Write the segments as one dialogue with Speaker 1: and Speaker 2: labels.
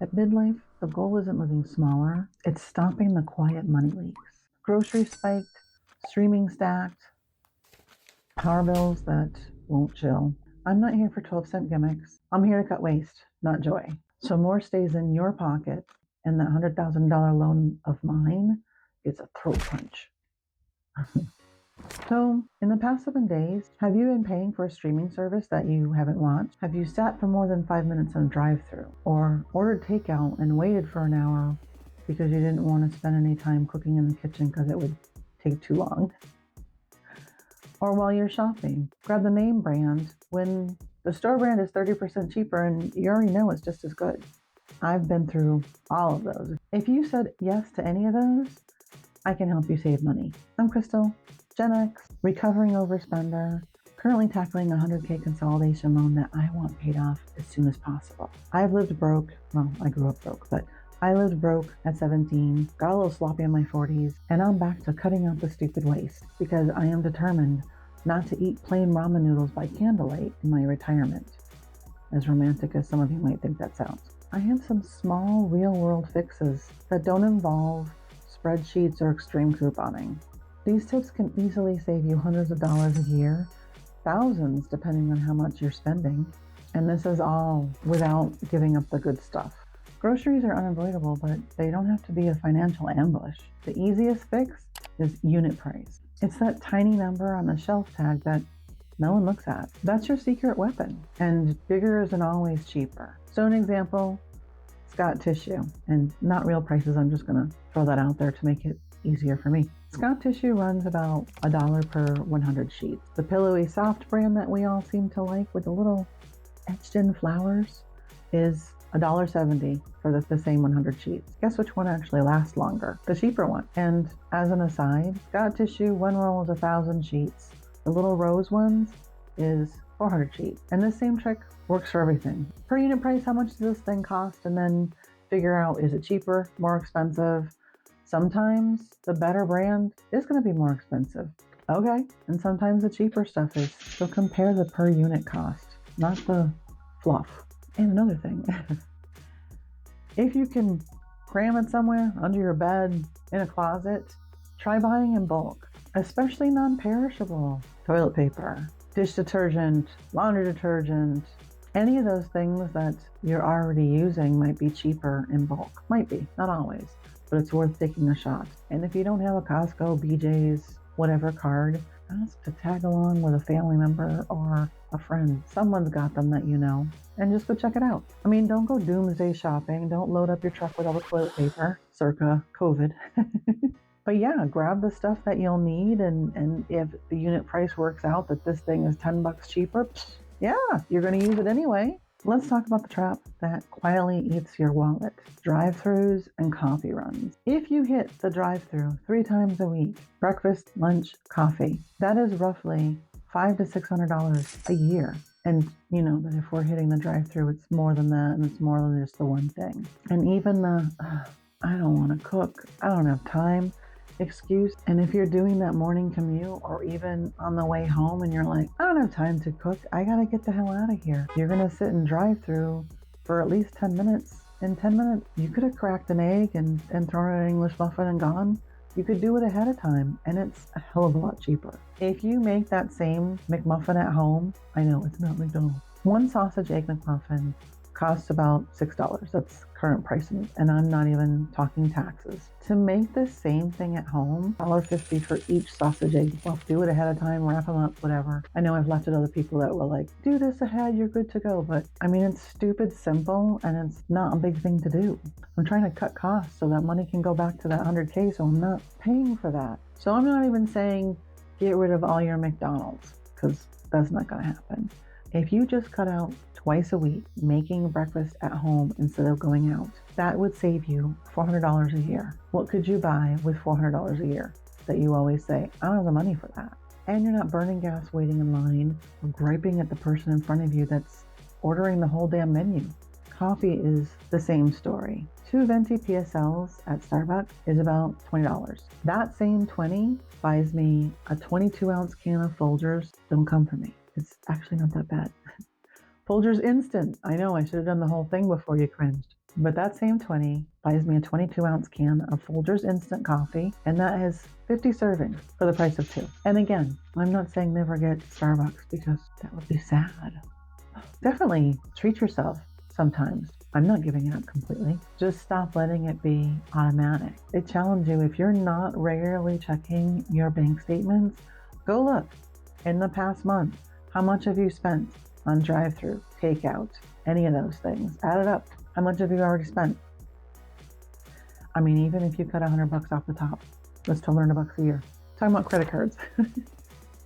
Speaker 1: At midlife, the goal isn't living smaller, it's stopping the quiet money leaks. Groceries spiked, streaming stacked, power bills that won't chill. I'm not here for 12-cent gimmicks. I'm here to cut waste, not joy. So more stays in your pocket, and that $100,000 loan of mine is a throat punch. So, in the past 7 days, have you been paying for a streaming service that you haven't watched? Have you sat for more than 5 minutes in a drive-thru? Or ordered takeout and waited for an hour because you didn't want to spend any time cooking in the kitchen because it would take too long? Or while you're shopping, grab the name brand when the store brand is 30% cheaper and you already know it's just as good. I've been through all of those. If you said yes to any of those, I can help you save money. I'm Crystal, Gen X, recovering overspender, currently tackling a 100K consolidation loan that I want paid off as soon as possible. I've lived broke. Well, I grew up broke, but I lived broke at 17, got a little sloppy in my 40s, and I'm back to cutting out the stupid waste because I am determined not to eat plain ramen noodles by candlelight in my retirement. As romantic as some of you might think that sounds. I have some small real-world fixes that don't involve spreadsheets or extreme couponing. These tips can easily save you hundreds of dollars a year, thousands depending on how much you're spending, and this is all without giving up the good stuff. Groceries are unavoidable, but they don't have to be a financial ambush. The easiest fix is unit price. It's that tiny number on the shelf tag that no one looks at. That's your secret weapon, and bigger isn't always cheaper. So an example, Scott tissue, and not real prices, I'm just gonna throw that out there to make it easier for me. Scott tissue runs about $1 per 100 sheets. The pillowy soft brand that we all seem to like with the little etched in flowers is $1.70 for the same 100 sheets. Guess which one actually lasts longer? The cheaper one. And as an aside, Scott tissue, one roll is 1,000 sheets. The little rose ones is 400 sheets. And this same trick works for everything. Per unit price, how much does this thing cost? And then figure out, is it cheaper, more expensive? Sometimes the better brand is going to be more expensive. Okay. And sometimes the cheaper stuff is. So compare the per unit cost, not the fluff. And another thing, if you can cram it somewhere, under your bed, in a closet, try buying in bulk, especially non-perishable toilet paper, dish detergent, laundry detergent. Any of those things that you're already using might be cheaper in bulk. Might be, not always, but it's worth taking a shot. And if you don't have a Costco, BJ's, whatever card, ask to tag along with a family member or a friend. Someone's got them that you know, and just go check it out. I mean, don't go doomsday shopping. Don't load up your truck with all the toilet paper, circa COVID. But yeah, grab the stuff that you'll need, and if the unit price works out that this thing is $10 cheaper, yeah, you're going to use it anyway. Let's talk about the trap that quietly eats your wallet. Drive-thrus and coffee runs. If you hit the drive-thru 3 times a week, breakfast, lunch, coffee, that is roughly $500 to $600 a year. And you know that if we're hitting the drive-thru, it's more than that, and it's more than just the one thing. And even the, I don't want to cook, I don't have time excuse. And if you're doing that morning commute or even on the way home and you're like, I don't have time to cook, I gotta get the hell out of here. You're gonna sit and drive through for at least 10 minutes. In 10 minutes, you could have cracked an egg and thrown an English muffin and gone. You could do it ahead of time, and it's a hell of a lot cheaper. If you make that same McMuffin at home, I know it's not McDonald's. One sausage egg McMuffin costs about $6. That's current pricing, and I'm not even talking taxes. To make the same thing at home, $1.50 for each sausage egg. Well, do it ahead of time, wrap them up, whatever. I know I've left it other people that were like, do this ahead, you're good to go. But I mean, it's stupid simple, and it's not a big thing to do. I'm trying to cut costs so that money can go back to that 100K, so I'm not paying for that. So I'm not even saying get rid of all your McDonald's, because that's not going to happen. If you just cut out twice a week, making breakfast at home instead of going out, that would save you $400 a year. What could you buy with $400 a year that you always say, I don't have the money for that? And you're not burning gas waiting in line or griping at the person in front of you that's ordering the whole damn menu. Coffee is the same story. 2 venti PSLs at Starbucks is about $20. That same 20 buys me a 22-ounce can of Folgers. Don't come for me. It's actually not that bad. Folgers Instant. I know, I should have done the whole thing before you cringed. But that same 20 buys me a 22-ounce can of Folgers instant coffee, and that has 50 servings for the price of 2. And again, I'm not saying never get Starbucks because that would be sad. Definitely treat yourself sometimes. I'm not giving it up completely. Just stop letting it be automatic. I challenge you, if you're not regularly checking your bank statements, go look in the past month. How much have you spent on drive-thru, takeout, any of those things? Add it up. How much have you already spent? I mean, even if you cut $100 off the top, that's $1,200 a year. Talking about credit cards.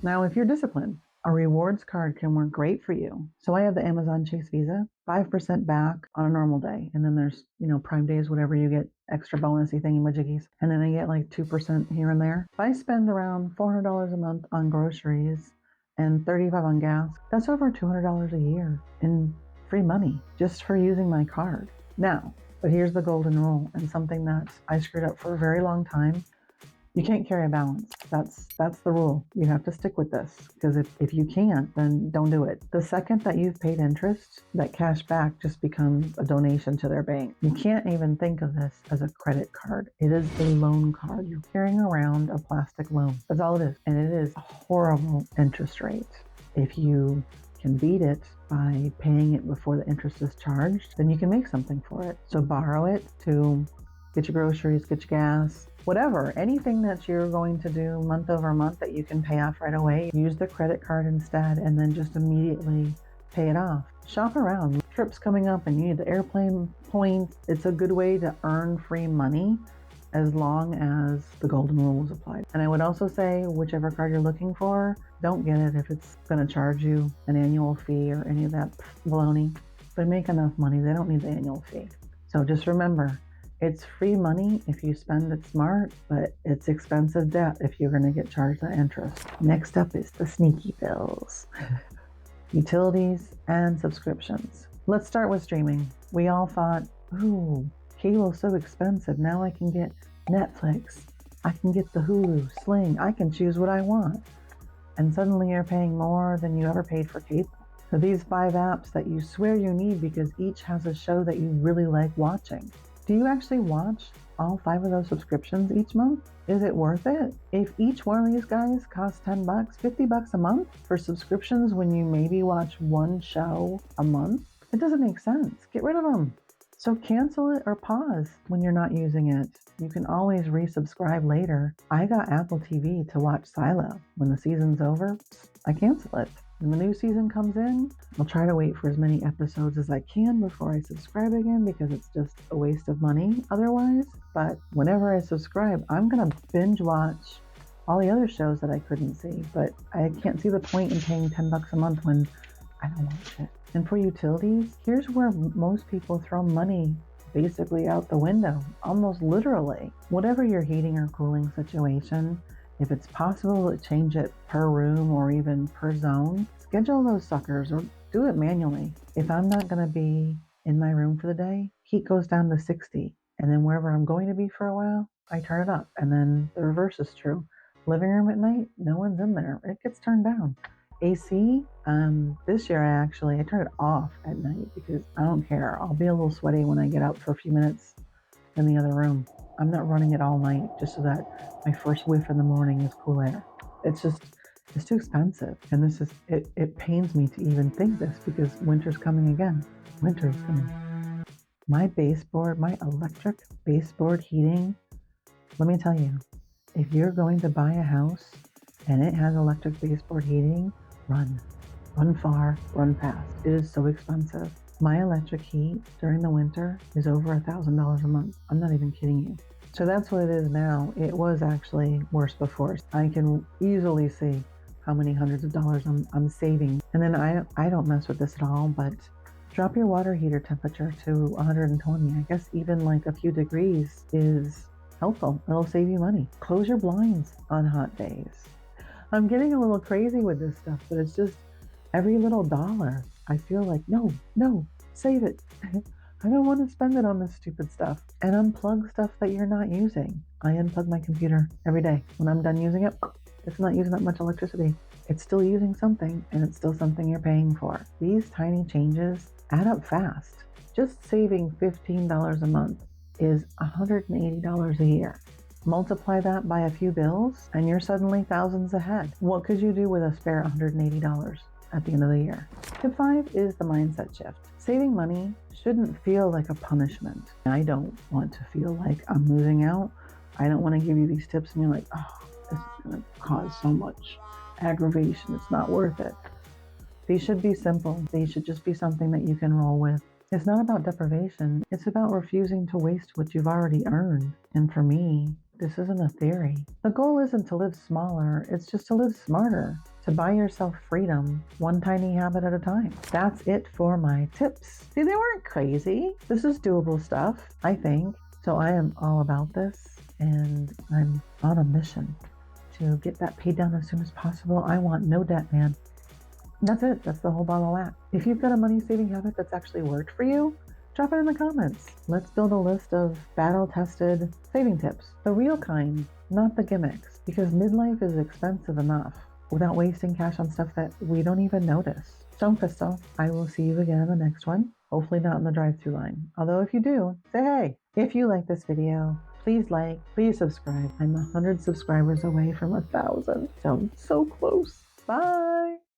Speaker 1: Now, if you're disciplined, a rewards card can work great for you. So I have the Amazon Chase Visa, 5% back on a normal day. And then there's, Prime days, whatever, you get extra bonusy thingy-majiggies. And then I get like 2% here and there. If I spend around $400 a month on groceries and $35 on gas, that's over $200 a year in free money just for using my card. Now, but here's the golden rule, and something that I screwed up for a very long time. You can't carry a balance. That's the rule. You have to stick with this, because if you can't, then don't do it. The second that you've paid interest, that cash back just becomes a donation to their bank. You can't even think of this as a credit card. It is a loan card. You're carrying around a plastic loan. That's all it is. And it is a horrible interest rate. If you can beat it by paying it before the interest is charged, then you can make something for it. So borrow it to get your groceries, get your gas, whatever, anything that you're going to do month over month that you can pay off right away. Use the credit card instead, and then just immediately pay it off. Shop around. Trips coming up and you need the airplane points. It's a good way to earn free money as long as the golden rule is applied. And I would also say, whichever card you're looking for, don't get it if it's going to charge you an annual fee or any of that baloney. They make enough money. They don't need the annual fee. So just remember, it's free money if you spend it smart, but it's expensive debt if you're going to get charged that interest. Next up is the sneaky bills. Utilities and subscriptions. Let's start with streaming. We all thought, ooh, cable's so expensive. Now I can get Netflix. I can get the Hulu, Sling. I can choose what I want. And suddenly you're paying more than you ever paid for cable. So these 5 apps that you swear you need because each has a show that you really like watching. Do you actually watch all 5 of those subscriptions each month? Is it worth it? If each one of these guys costs $10, $50 a month for subscriptions when you maybe watch one show a month, it doesn't make sense. Get rid of them. So cancel it or pause when you're not using it. You can always resubscribe later. I got Apple TV to watch Silo. When the season's over, I cancel it. When the new season comes in, I'll try to wait for as many episodes as I can before I subscribe again, because it's just a waste of money otherwise. But whenever I subscribe, I'm going to binge watch all the other shows that I couldn't see. But I can't see the point in paying $10 a month when I don't watch it. And for utilities, here's where most people throw money basically out the window, almost literally. Whatever your heating or cooling situation, if it's possible to change it per room or even per zone, schedule those suckers or do it manually. If I'm not going to be in my room for the day, heat goes down to 60. And then wherever I'm going to be for a while, I turn it up. And then the reverse is true. Living room at night, no one's in there. It gets turned down. AC, this year I turn it off at night because I don't care. I'll be a little sweaty when I get out for a few minutes in the other room. I'm not running it all night just so that my first whiff in the morning is cool air. It's too expensive. And it pains me to even think this because winter's coming again. Winter's coming. My baseboard, my electric baseboard heating, let me tell you, if you're going to buy a house and it has electric baseboard heating, run far, run fast. It is so expensive. My electric heat during the winter is over $1,000 a month. I'm not even kidding you. So that's what it is now. It was actually worse before. I can easily see how many hundreds of dollars I'm saving. And then I don't mess with this at all, but drop your water heater temperature to 120. I guess even like a few degrees is helpful. It'll save you money. Close your blinds on hot days. I'm getting a little crazy with this stuff, but it's just every little dollar. I feel like, no, save it. I don't want to spend it on this stupid stuff. And unplug stuff that you're not using. I unplug my computer every day. When I'm done using it, it's not using that much electricity. It's still using something, and it's still something you're paying for. These tiny changes add up fast. Just saving $15 a month is $180 a year. Multiply that by a few bills and you're suddenly thousands ahead. What could you do with a spare $180 at the end of the year? Tip 5 is the mindset shift. Saving money shouldn't feel like a punishment. I don't want to feel like I'm losing out. I don't want to give you these tips and you're like, oh, this is going to cause so much aggravation. It's not worth it. These should be simple. These should just be something that you can roll with. It's not about deprivation. It's about refusing to waste what you've already earned. And for me, this isn't a theory. The goal isn't to live smaller. It's just to live smarter, to buy yourself freedom, one tiny habit at a time. That's it for my tips. See, they weren't crazy. This is doable stuff, I think. So I am all about this, and I'm on a mission to get that paid down as soon as possible. I want no debt, man. That's it. That's the whole bottle of wax. If you've got a money-saving habit that's actually worked for you, drop it in the comments. Let's build a list of battle-tested saving tips. The real kind, not the gimmicks, because midlife is expensive enough without wasting cash on stuff that we don't even notice. So, Crystal, I will see you again in the next one. Hopefully not in the drive-thru line. Although if you do, say hey. If you like this video, please like, please subscribe. I'm 100 subscribers away from 1,000. So close. Bye.